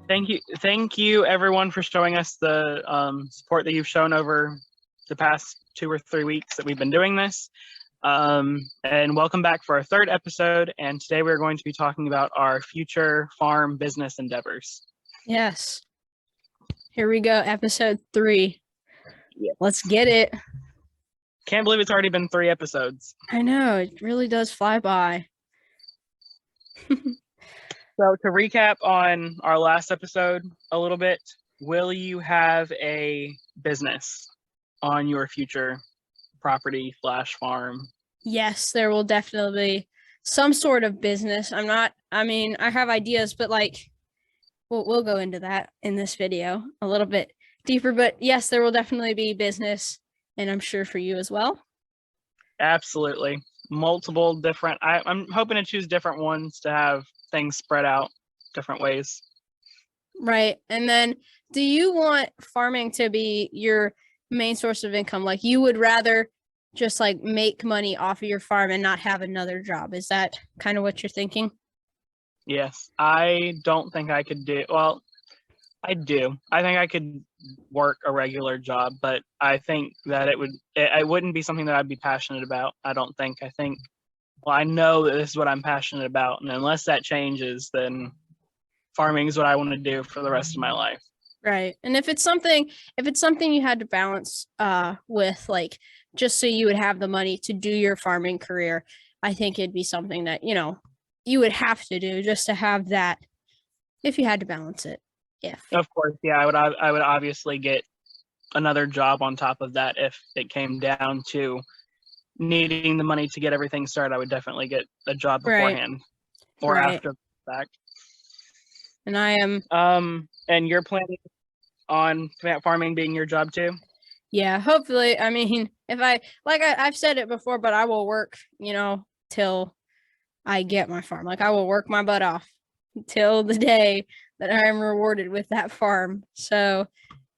Thank you, everyone, for showing us the support that you've shown over the past 2 or 3 weeks that we've been doing this. And welcome back for our third episode. And today we're going to be talking about our future farm business endeavors. Yes. Here we go, episode 3. Yeah. Let's get it. Can't believe it's already been 3 episodes. I know, it really does fly by. So to recap on our last episode a little bit, will you have a business on your future property / farm? Yes, there will definitely be some sort of business. I have ideas, but we'll go into that in this video a little bit deeper. But yes, there will definitely be business, and I'm sure for you as well. Absolutely. Multiple different, I'm hoping to choose different ones to have things spread out different ways. Right. And then do you want farming to be your main source of income? Like you would rather just make money off of your farm and not have another job? Is that kind of what you're thinking? Yes. I don't think I could do, well, I do. I think I could work a regular job, but I think that it wouldn't be something that I'd be passionate about. I don't think. I know that this is what I'm passionate about, and unless that changes, then farming is what I want to do for the rest of my life. Right. And if it's something you had to balance with just so you would have the money to do your farming career, I think it'd be something that, you would have to do just to have that if you had to balance it. Of course, yeah, I would obviously get another job on top of that if it came down to needing the money to get everything started. I would definitely get a job beforehand or after the fact. And I am. And you're planning on farming being your job too? Yeah, hopefully. I mean, if I've said it before, but I will work, till I get my farm. I will work my butt off till the day that I am rewarded with that farm. So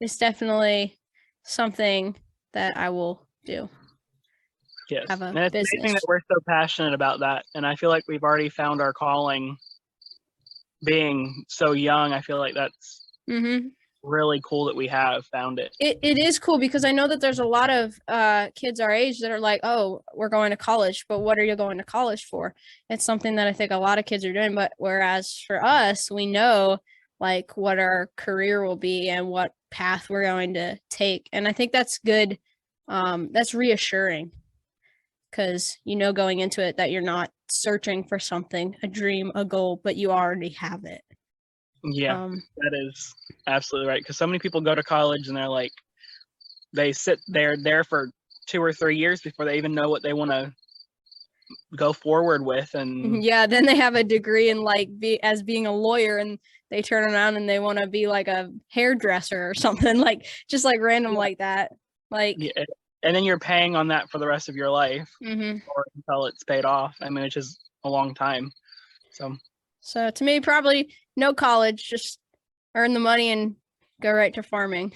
it's definitely something that I will do. Yes, and it's amazing that we're so passionate about that. And I feel like we've already found our calling being so young. I feel like that's really cool that we have found it. It is cool because I know that there's a lot of kids our age that are like, oh, we're going to college, but what are you going to college for? It's something that I think a lot of kids are doing, but whereas for us, we know what our career will be and what path we're going to take. And I think that's good. That's reassuring because going into it that you're not searching for something, a dream, a goal, but you already have it. Yeah, that is absolutely right. Because so many people go to college and they're there for 2 or 3 years before they even know what they want to go forward with. And yeah, then they have a degree in as being a lawyer, and they turn around and they want to be a hairdresser or something just random like that. Yeah. And then you're paying on that for the rest of your life or until it's paid off. I mean, which is a long time. So to me, probably no college, just earn the money and go right to farming.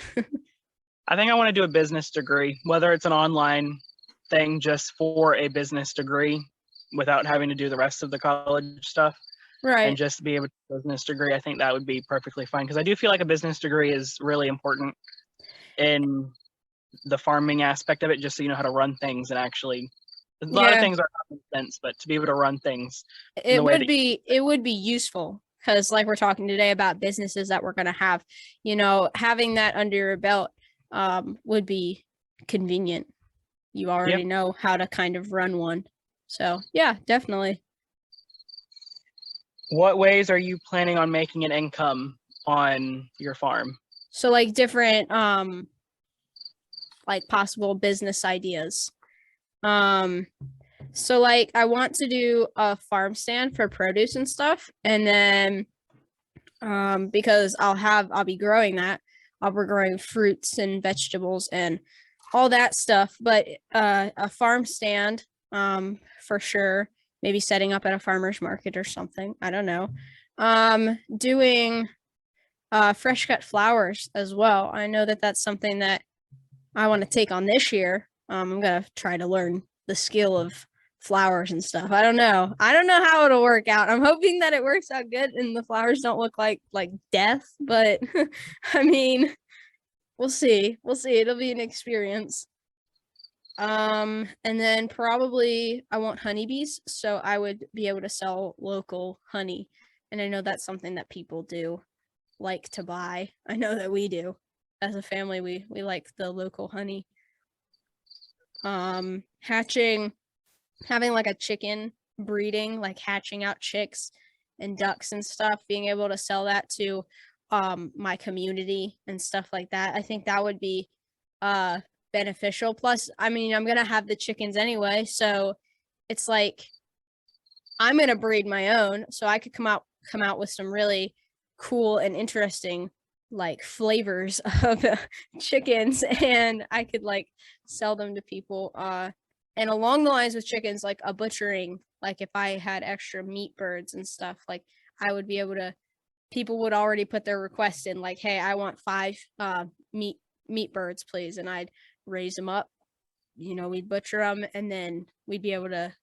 I think I want to do a business degree, whether it's an online thing just for a business degree without having to do the rest of the college stuff. Right. And just be able to do a business degree. I think that would be perfectly fine because I do feel like a business degree is really important in the farming aspect of it, just so you know how to run things and actually a lot of things are common sense, but to be able to run things it would be useful because we're talking today about businesses that we're going to have, having that under your belt would be convenient. You already know how to kind of run one. So yeah, definitely. What ways are you planning on making an income on your farm? So different possible business ideas. So I want to do a farm stand for produce and stuff, and then because I'll be growing that. I'll be growing fruits and vegetables and all that stuff, but a farm stand for sure, maybe setting up at a farmer's market or something. I don't know. Doing fresh cut flowers as well. I know that that's something that I want to take on this year. I'm going to try to learn the skill of flowers and stuff. I don't know. I don't know how it'll work out. I'm hoping that it works out good and the flowers don't look like death, but I mean, we'll see. We'll see. It'll be an experience. And then probably I want honeybees, so I would be able to sell local honey. And I know that's something that people do like to buy. I know that we do. As a family, we like the local honey. Hatching, having like a chicken breeding, like hatching out chicks and ducks and stuff, being able to sell that to my community and stuff like that. I think that would be beneficial. Plus, I mean, I'm gonna have the chickens anyway, so it's like I'm gonna breed my own, so I could come out with some really cool and interesting like flavors of chickens, and I could like sell them to people. And along the lines with chickens, like a butchering, like if I had extra meat birds and stuff, like I would be able to. People would already put their request in, like, "Hey, I want 5 meat birds, please," and I'd raise them up. You know, we'd butcher them, and then we'd be able to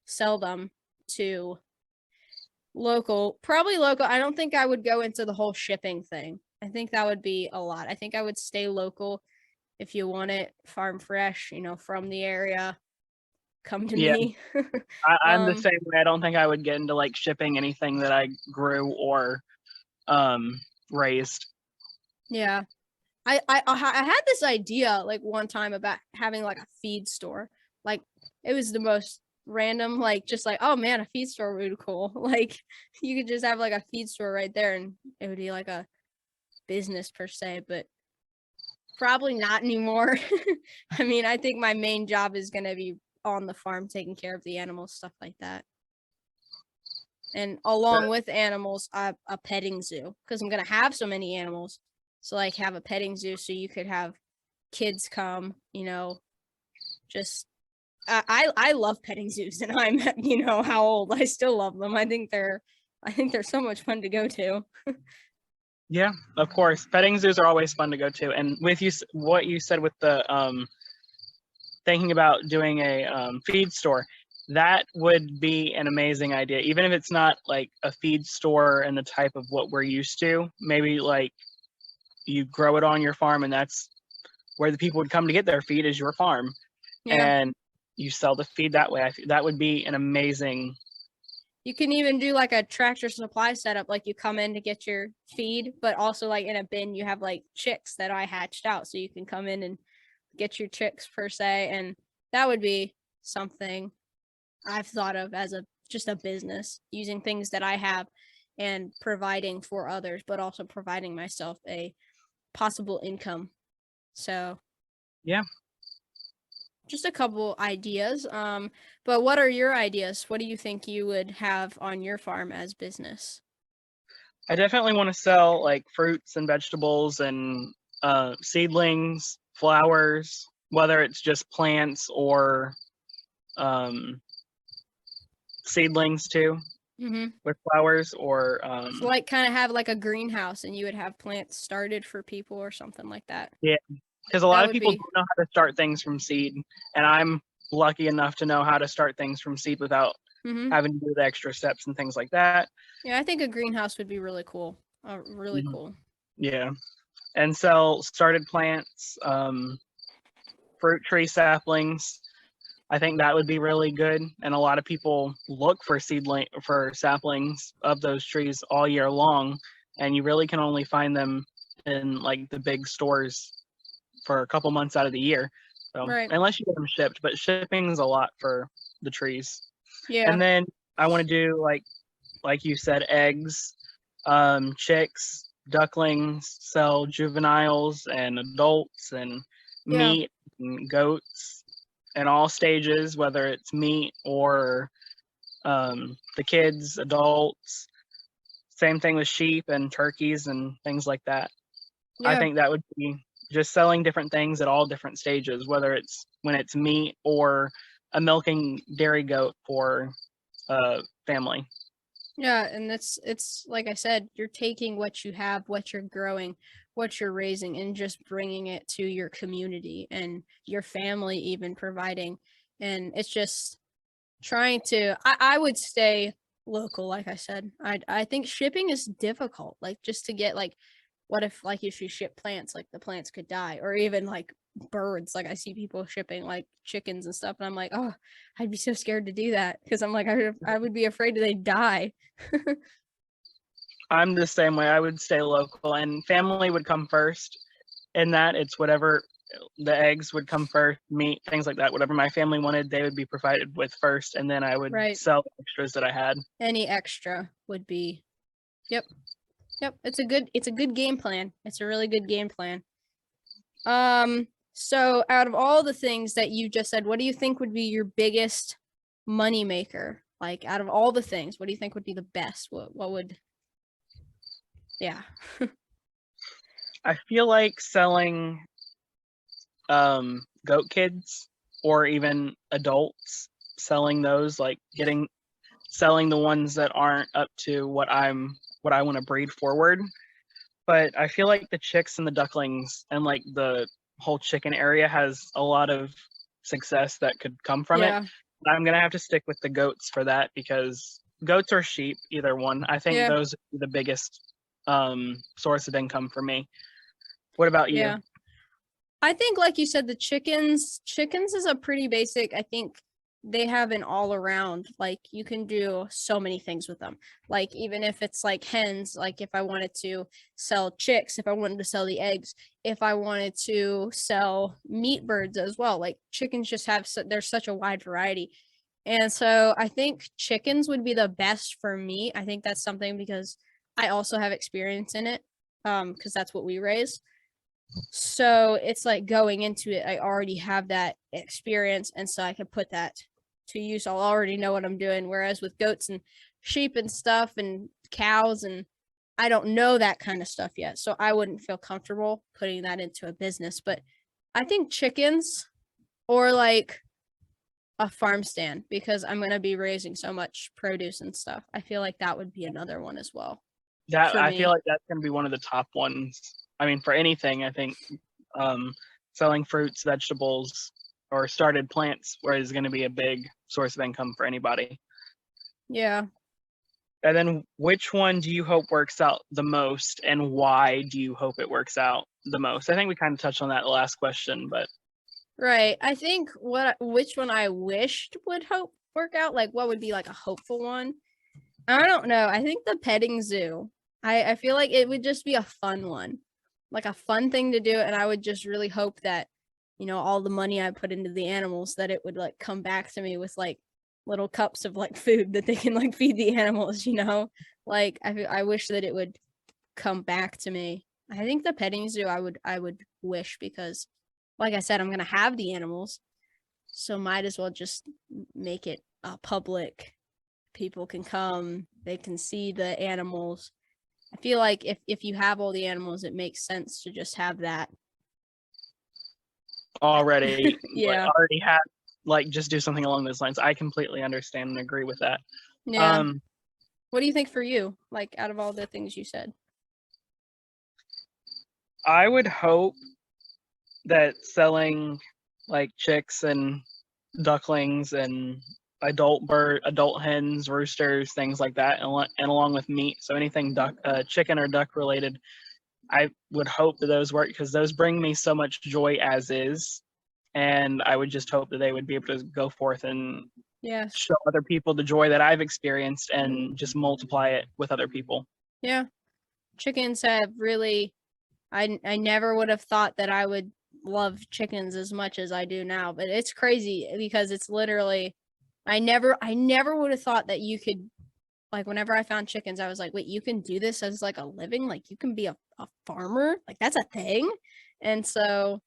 sell them to probably local. I don't think I would go into the whole shipping thing. I think that would be a lot. I think I would stay local. If you want it farm fresh, you know, from the area, come to me. I'm the same way. I don't think I would get into like shipping anything that I grew or raised. Yeah. I had this idea like one time about having like a feed store. Like it was the most random, like just like, oh man, a feed store would be cool. Like you could just have like a feed store right there and it would be like a business per se, but probably not anymore. I mean, I think my main job is gonna be on the farm taking care of the animals, stuff like that. And along with animals, a petting zoo, because I'm gonna have so many animals. So like have a petting zoo so you could have kids come, you know, just I love petting zoos and I'm you know how old. I still love them. I think they're so much fun to go to. Yeah, of course. Petting zoos are always fun to go to. And with you, what you said with the thinking about doing a feed store, that would be an amazing idea. Even if it's not like a feed store and the type of what we're used to, maybe like you grow it on your farm and that's where the people would come to get their feed is your farm. Yeah. And you sell the feed that way. That would be an amazing. You can even do like a Tractor Supply setup, like you come in to get your feed, but also like in a bin you have like chicks that I hatched out, so you can come in and get your chicks per se, and that would be something I've thought of as just a business, using things that I have and providing for others, but also providing myself a possible income. So Yeah. just a couple ideas. But what are your ideas? What do you think you would have on your farm as business? I definitely want to sell like fruits and vegetables and seedlings, flowers, whether it's just plants or seedlings too, with flowers or So like kind of have like a greenhouse and you would have plants started for people or something like that. yeah, because a lot of people don't know how to start things from seed, and I'm lucky enough to know how to start things from seed without having to do the extra steps and things like that. Yeah, I think a greenhouse would be really cool. Really cool. Yeah, and sell started plants, fruit tree saplings. I think that would be really good, and a lot of people look for saplings of those trees all year long, and you really can only find them in like the big stores for a couple months out of the year. So unless you get them shipped, but shipping is a lot for the trees. Yeah. And then I want to do like you said, eggs, chicks, ducklings, sell juveniles and adults and meat and goats in all stages, whether it's meat or the kids, adults. Same thing with sheep and turkeys and things like that. Yeah. I think that would be just selling different things at all different stages, whether it's when it's meat or a milking dairy goat for family. Yeah, and it's like I said, you're taking what you have, what you're growing, what you're raising, and just bringing it to your community and your family, even providing. And it's just trying to I would stay local, like I said. I think shipping is difficult, like, just to get, like, what if, like, if you ship plants, like, the plants could die, or even, like, birds, like, I see people shipping, like, chickens and stuff, and I'm like, "Oh, I'd be so scared to do that because 'cause I'm like, I would be afraid they'd die." I'm the same way. I would stay local, and family would come first. In that, it's whatever the eggs would come first, meat, things like that. Whatever my family wanted, they would be provided with first, and then I would Right. sell the extras that I had. Any extra would be Yep. Yep, it's a good game plan. It's a really good game plan. So out of all the things that you just said, what do you think would be your biggest money maker? Like, out of all the things, what do you think would be the best? What would Yeah. I feel like selling goat kids or even adults, selling those, like selling the ones that aren't up to what I want to breed forward. But I feel like the chicks and the ducklings and like the whole chicken area has a lot of success that could come from it. Yeah. But I'm gonna have to stick with the goats for that because goats or sheep, either one. I think Yeah. those are the biggest source of income for me. What about you? Yeah. I think, like you said, the chickens is a pretty basic. I think they have an all around, like, you can do so many things with them. Like, even if it's like hens, like if I wanted to sell chicks, if I wanted to sell the eggs, if I wanted to sell meat birds as well, like chickens just have there's such a wide variety. And so I think chickens would be the best for me. I think that's something because I also have experience in it, because that's what we raise. So it's like going into it, I already have that experience, and so I can put that to use. I'll already know what I'm doing. Whereas with goats and sheep and stuff and cows, and I don't know that kind of stuff yet. So I wouldn't feel comfortable putting that into a business. But I think chickens or like a farm stand, because I'm going to be raising so much produce and stuff. I feel like that would be another one as well. That For I me. feel like that's gonna be one of the top ones. I mean, for anything, I think selling fruits, vegetables, or started plants where is going to be a big source of income for anybody. Yeah. And then which one do you hope works out the most, and why do you hope it works out the most? I think we kind of touched on that last question, but Right. I think which one I wished would hope work out, like what would be like a hopeful one. I don't know. I think the petting zoo. I feel like it would just be a fun one. Like a fun thing to do, and I would just really hope that, all the money I put into the animals, that it would like come back to me with like little cups of like food that they can like feed the animals. Like I wish that it would come back to me. I think the petting zoo I would wish, because like I said, I'm gonna have the animals, so might as well just make it public. People can come, they can see the animals. I feel like if you have all the animals, it makes sense to just have that. already Yeah. already have, like, just do something along those lines. I completely understand and agree with that. Yeah. What do you think for you, like, out of all the things you said? I would hope that selling like chicks and ducklings and adult hens, roosters, things like that, and along with meat, so anything chicken or duck related, I would hope that those work because those bring me so much joy as is, and I would just hope that they would be able to go forth and Yes. show other people the joy that I've experienced and just multiply it with other people. Yeah. Chickens have really I never would have thought that I would love chickens as much as I do now, but it's crazy because it's literally I never would have thought that you could, like, whenever I found chickens, I was like, wait, you can do this as like a living? Like, you can be a farmer? Like, that's a thing? And so,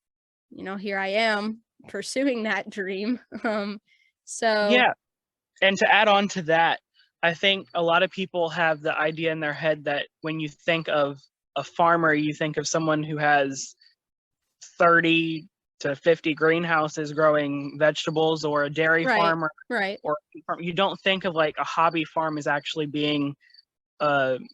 here I am pursuing that dream. So Yeah, and to add on to that, I think a lot of people have the idea in their head that when you think of a farmer, you think of someone who has 30 to 50 greenhouses growing vegetables, or a dairy right, farmer, right. or you don't think of like a hobby farm as actually being an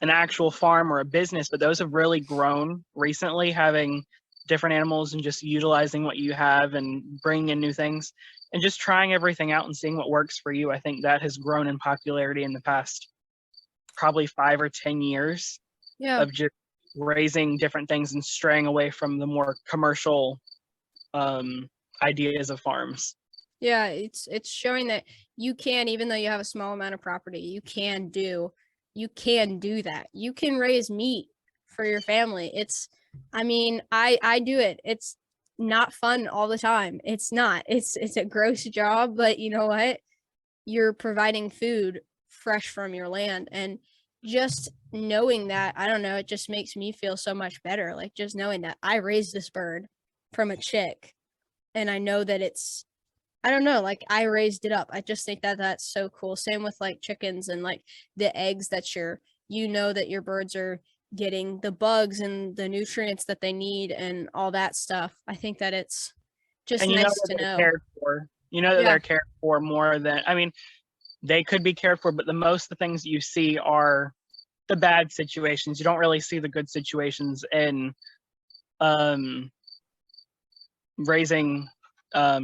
actual farm or a business, but those have really grown recently, having different animals and just utilizing what you have and bringing in new things. and just trying everything out and seeing what works for you. I think that has grown in popularity in the past probably 5 or 10 years Yeah. of just raising different things and straying away from the more commercial ideas of farms. Yeah, it's showing that you can, even though you have a small amount of property, you can do that. You can raise meat for your family. I mean, I do it. It's not fun all the time. It's not. It's a gross job, but you know what? You're providing food fresh from your land, and just knowing that, I don't know, it just makes me feel so much better. Like just knowing that I raised this bird from a chick, and I know that I don't know, like I raised it up. I just think that that's so cool. Same with like chickens and like the eggs that you know that your birds are getting the bugs and the nutrients that they need and all that stuff. I think that it's just And you know nice that to they're know. cared for. You know that Yeah. they're cared for more than, I mean, they could be cared for, but the most the things you see are the bad situations. You don't really see the good situations in raising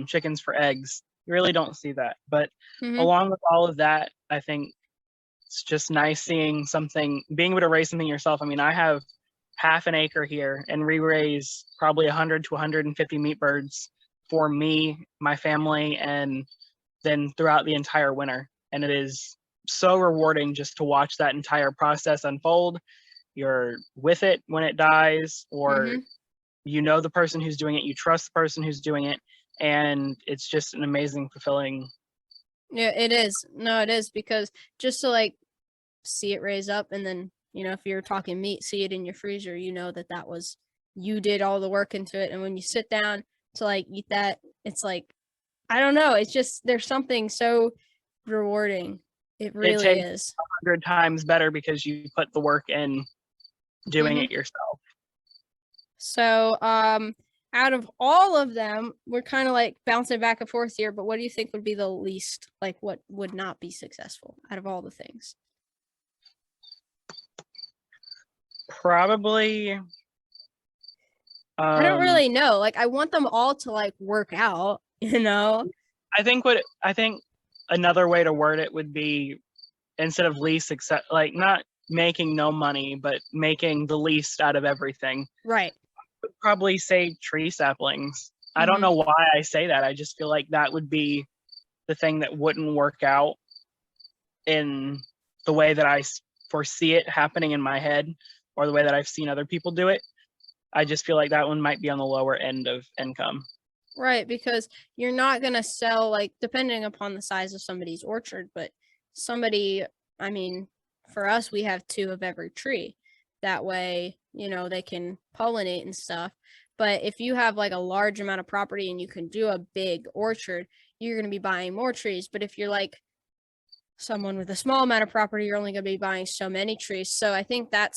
chickens for eggs. You really don't see that. But along with all of that, I think it's just nice seeing something, being able to raise something yourself. I mean, I have half an acre here, and we raise probably 100 to 150 meat birds for me, my family, and then throughout the entire winter. And it is so rewarding just to watch that entire process unfold. You're with it when it dies, or you know the person who's doing it, you trust the person who's doing it, and it's just an amazing, fulfilling. Yeah, it is. No, it is, because just to like see it raise up, and then, you know, if you're talking meat, see it in your freezer, you know that that was, you did all the work into it. And when you sit down to like eat that, it's like, I don't know, it's just, there's something so rewarding. It It really tastes is. 100 times better because you put the work in doing it yourself. So, out of all of them, we're kind of like bouncing back and forth here, but what do you think would be the least, like what would not be successful out of all the things? Probably I don't really know. Like I want them all to like work out, you know? I think another way to word it would be, instead of least, except like not making no money, but making the least out of everything. Right. Would probably say tree saplings. I don't know why I say that. I just feel like that would be the thing that wouldn't work out in the way that I foresee it happening in my head, or the way that I've seen other people do it. I just feel like that one might be on the lower end of income. Right, because you're not going to sell, like, depending upon the size of somebody's orchard, but somebody, I mean, for us, we have 2 of every tree. That way, you know, they can pollinate and stuff. But if you have like a large amount of property and you can do a big orchard, you're going to be buying more trees. But if you're like someone with a small amount of property, you're only going to be buying so many trees. So I think that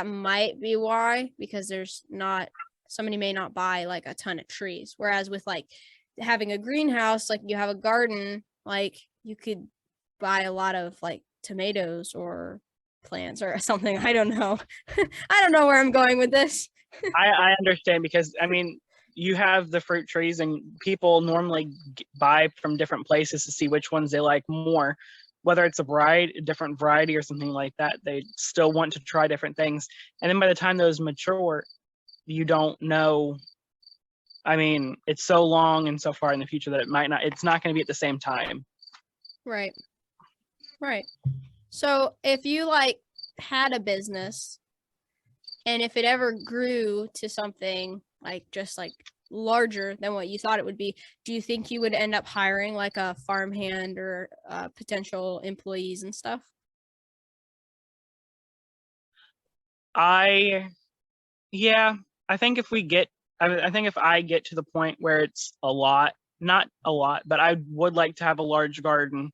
might be why, because there's not, somebody may not buy like a ton of trees. Whereas with like having a greenhouse, like you have a garden, like you could buy a lot of like tomatoes or plants or something. I don't know. I don't know where I'm going with this. I understand, because I mean, you have the fruit trees, and people normally buy from different places to see which ones they like more. Whether it's a different variety or something like that, they still want to try different things. And then by the time those mature, you don't know. I mean, it's so long and so far in the future that it's not going to be at the same time. Right. Right. So if you like had a business, and if it ever grew to something like just like larger than what you thought it would be, do you think you would end up hiring like a farmhand or potential employees and stuff? Yeah, I think I think if I get to the point where it's a lot, not a lot, but I would like to have a large garden,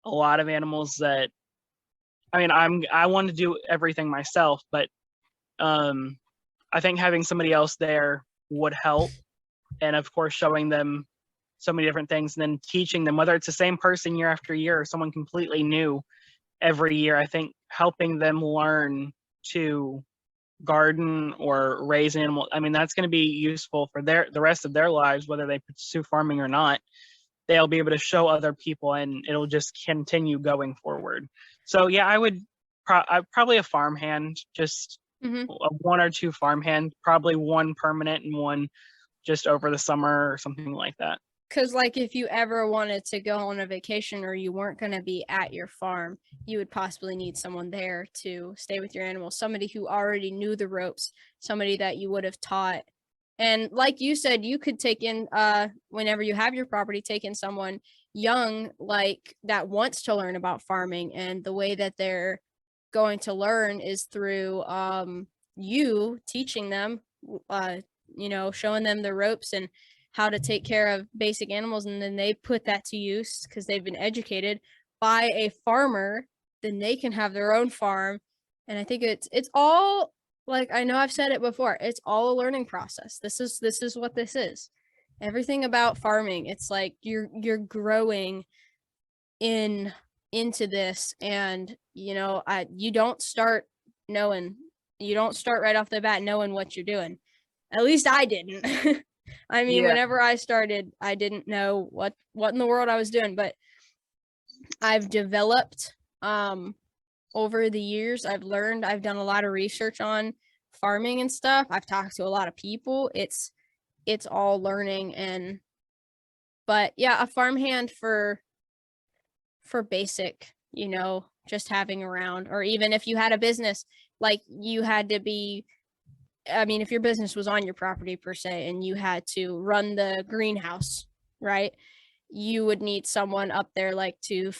a lot of animals that, I mean, I want to do everything myself, but I think having somebody else there would help. And of course, showing them so many different things, and then teaching them, whether it's the same person year after year or someone completely new every year. I think helping them learn to garden or raise animals, I mean, that's going to be useful for the rest of their lives, whether they pursue farming or not. they'll be able to show other people, and it'll just continue going forward. So yeah, I would probably a farmhand, just Mhm. one or two farmhand, probably one permanent and one just over the summer or something like that. Because, like, if you ever wanted to go on a vacation or you weren't going to be at your farm, you would possibly need someone there to stay with your animals, somebody who already knew the ropes, somebody that you would have taught. And like you said, you could take in, whenever you have your property, take in someone young, like that wants to learn about farming. And the way that they're going to learn is through you teaching them, showing them the ropes and how to take care of basic animals, and then they put that to use because they've been educated by a farmer. Then they can have their own farm. And I think it's all, like, I know I've said it before, it's all a learning process. This is what this is. Everything about farming, it's like you're growing into this, and you don't start right off the bat knowing what you're doing. At least I didn't. I mean, whenever I started, I didn't know what in the world I was doing, but I've developed over the years. I've learned, I've done a lot of research on farming and stuff. I've talked to a lot of people. It's all learning. But yeah, a farmhand for basic, just having around, or even if you had a business, like you had to be, I mean, if your business was on your property per se, and you had to run the greenhouse, right? You would need someone up there, like, to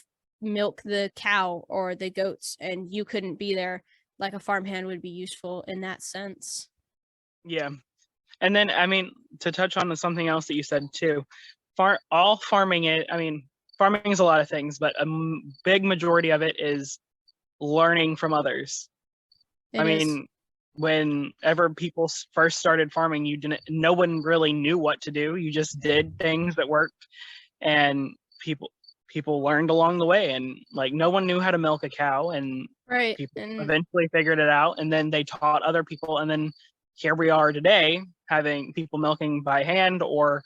milk the cow or the goats, and you couldn't be there. Like, a farmhand would be useful in that sense. Yeah. And then, I mean, to touch on something else that you said too, farming is a lot of things, but a big majority of it is learning from others. Whenever people first started farming, no one really knew what to do. You just did things that worked, and people learned along the way, and like no one knew how to milk a cow, and right, people eventually figured it out, and then they taught other people, and then here we are today, having people milking by hand or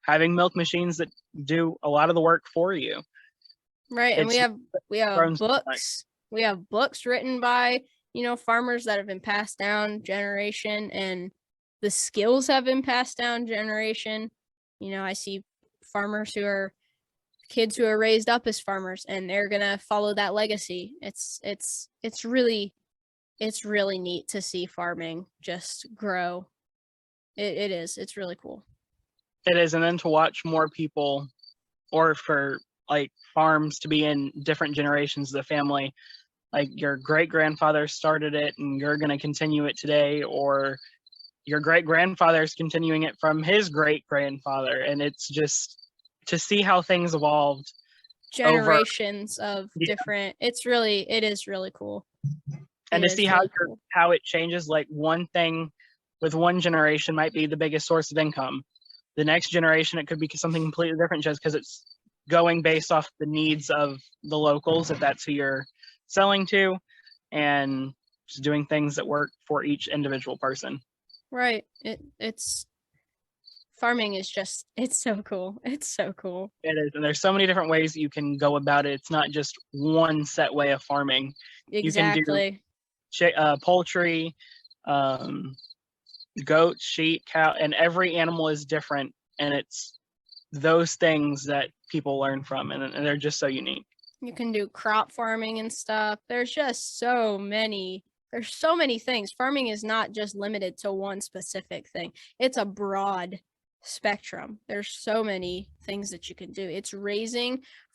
having milk machines that do a lot of the work for you. Right, and we have books. We have books written by farmers that have been passed down generation, and the skills have been passed down generation. I see farmers who are kids who are raised up as farmers, and they're gonna follow that legacy. It's really neat to see farming just grow. It is. It's really cool. It is, and then to watch more people, or for like farms to be in different generations of the family. Like your great grandfather started it, and you're going to continue it today, or your great grandfather is continuing it from his great grandfather, and it's just to see how things evolved. Generations of different. It is really cool. And to see how it changes. Like one thing with one generation might be the biggest source of income. The next generation, it could be something completely different, just because it's going based off the needs of the locals, if that's who you're selling to, and just doing things that work for each individual person. Right. It's farming is just, it's so cool. It's so cool. It is, and there's so many different ways that you can go about it. It's not just one set way of farming. Exactly. You can do poultry, goats, sheep, cow, and every animal is different, and it's those things that people learn from, and they're just so unique. You can do crop farming and stuff. There's just so many things. Farming is not just limited to one specific thing. It's a broad spectrum. There's so many things that you can do.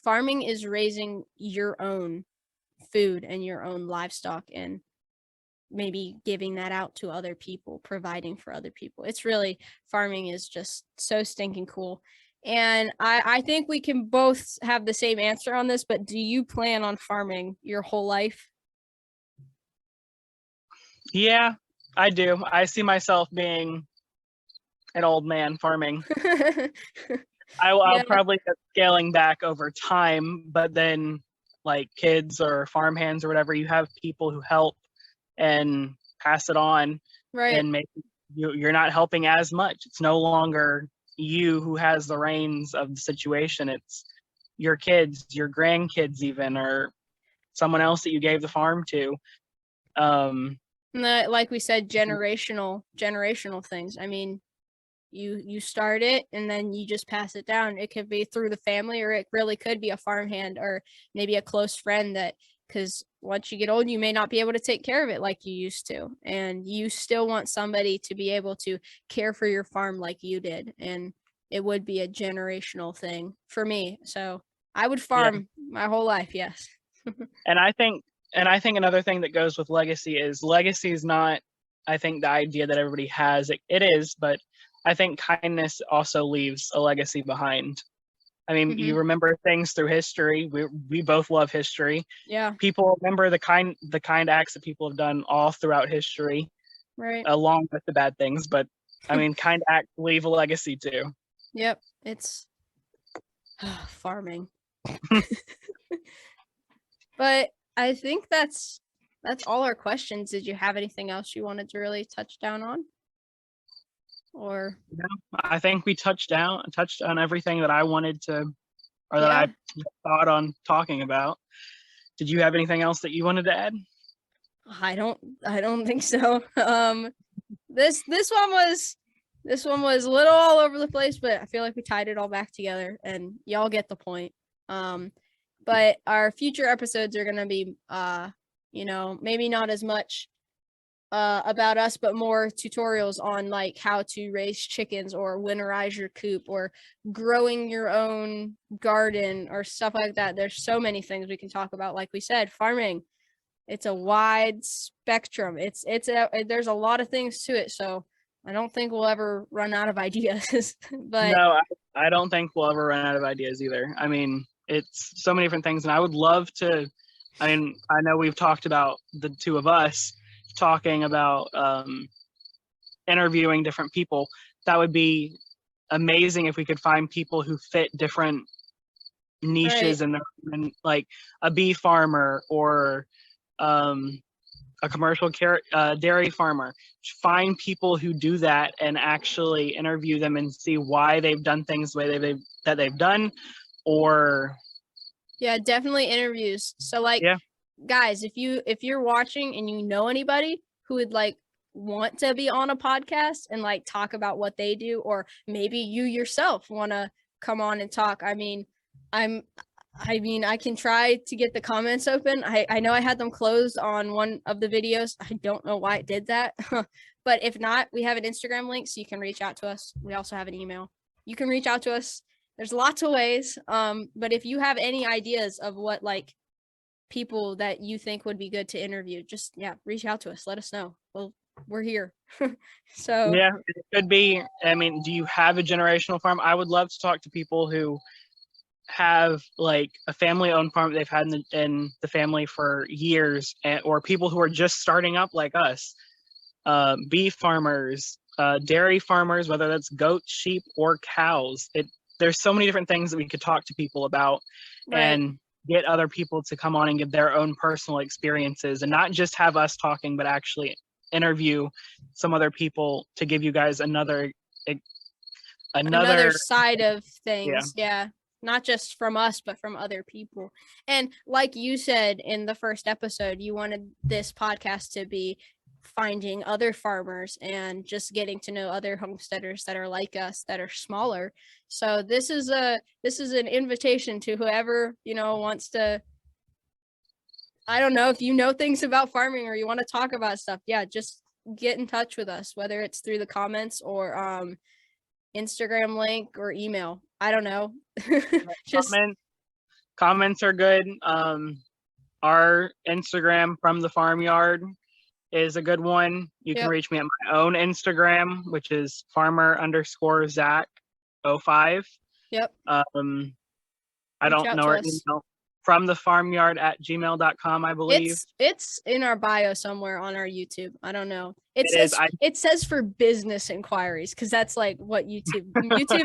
Farming is raising your own food and your own livestock, and maybe giving that out to other people, providing for other people. Farming is just so stinking cool. And I think we can both have the same answer on this, but do you plan on farming your whole life? Yeah, I do. I see myself being an old man farming. I'll probably be scaling back over time, but then like kids or farmhands or whatever, you have people who help and pass it on. Right. And maybe you're not helping as much. It's no longer you who has the reins of the situation. It's your kids, your grandkids even, or someone else that you gave the farm to. Like we said, generational things. I mean, you start it and then you just pass it down. It could be through the family, or it really could be a farmhand or maybe a close friend, that because once you get old, you may not be able to take care of it like you used to, and you still want somebody to be able to care for your farm like you did. And it would be a generational thing for me. So I would farm my whole life. Yes. And I think another thing that goes with legacy is not, I think, the idea that everybody has. It is, but I think kindness also leaves a legacy behind. I mean, you remember things through history. We both love history. Yeah. People remember the kind acts that people have done all throughout history, right, along with the bad things. But I mean, kind acts leave a legacy too. Yep, it's farming. But I think that's all our questions. Did you have anything else you wanted to really touch down on? Or no, I think we touched on everything that I wanted to, or that I thought on talking about. Did you have anything else that you wanted to add? I don't think so. This one was a little all over the place, but I feel like we tied it all back together, and y'all get the point. But our future episodes are gonna be maybe not as much about us, but more tutorials on like how to raise chickens or winterize your coop or growing your own garden or stuff like that. There's so many things we can talk about. Like we said, farming, it's a wide spectrum. There's a lot of things to it. So I don't think we'll ever run out of ideas. But no, I don't think we'll ever run out of ideas either. I mean, it's so many different things, and I would love to. I mean, I know we've talked about the two of us talking about interviewing different people. That would be amazing if we could find people who fit different niches, and like a bee farmer or a commercial dairy farmer. Find people who do that and actually interview them and see why they've done things the way that they've done. Or definitely interviews. So like guys, if you're watching and you know anybody who would like want to be on a podcast and like talk about what they do, or maybe you yourself want to come on and talk, I mean, I can try to get the comments open. I know I had them closed on one of the videos. I don't know why it did that. But if not, we have an Instagram link, so you can reach out to us. We also have an email. You can reach out to us. There's lots of ways. But if you have any ideas of what like people that you think would be good to interview, just reach out to us. Let us know. Well, we're here. So it could be. I mean, do you have a generational farm? I would love to talk to people who have like a family-owned farm that they've had in the family for years, or people who are just starting up like us. Beef farmers, dairy farmers, whether that's goats, sheep, or cows. There's so many different things that we could talk to people about, and get other people to come on and give their own personal experiences, and not just have us talking, but actually interview some other people to give you guys another side of things. Not just from us, but from other people. And like you said in the first episode, you wanted this podcast to be finding other farmers and just getting to know other homesteaders that are like us, that are smaller. So this is an invitation to whoever, wants to, I don't know, if you know things about farming or you want to talk about stuff, just get in touch with us, whether it's through the comments or Instagram link or email. I don't know. Just comments are good. Our Instagram, From the Farmyard, is a good one. You can reach me at my own Instagram, which is farmer_Zach05. Yep. I don't know our email. FromTheFarmyard@gmail.com, I believe. It's in our bio somewhere on our YouTube. I don't know. It says for business inquiries, because that's like what YouTube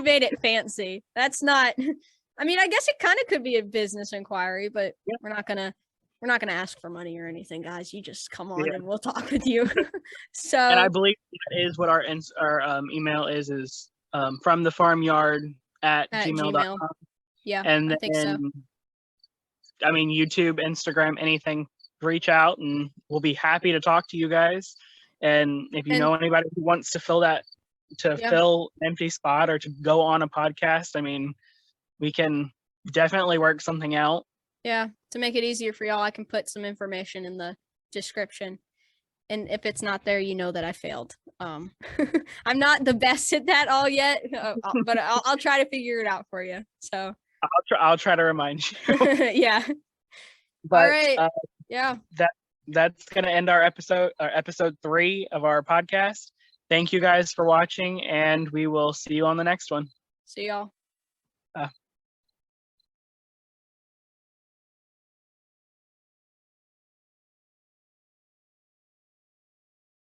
made it fancy. That's not. I mean, I guess it kind of could be a business inquiry, but we're not gonna ask for money or anything, guys. You just come on and we'll talk with you. So, and I believe that is what our email is from the farmyard at At gmail.com. Gmail. Yeah, And I think so. then, I mean, YouTube, Instagram, anything, reach out and we'll be happy to talk to you guys. And if you And- know anybody who wants to fill an empty spot or to go on a podcast, I mean, we can definitely work something out. Yeah, to make it easier for y'all, I can put some information in the description. And if it's not there, you know that I failed. I'm not the best at that all yet, but I'll try to figure it out for you. So I'll try to remind you. Yeah. But, all right. Yeah. That's gonna end our episode 3 of our podcast. Thank you guys for watching, and we will see you on the next one. See y'all.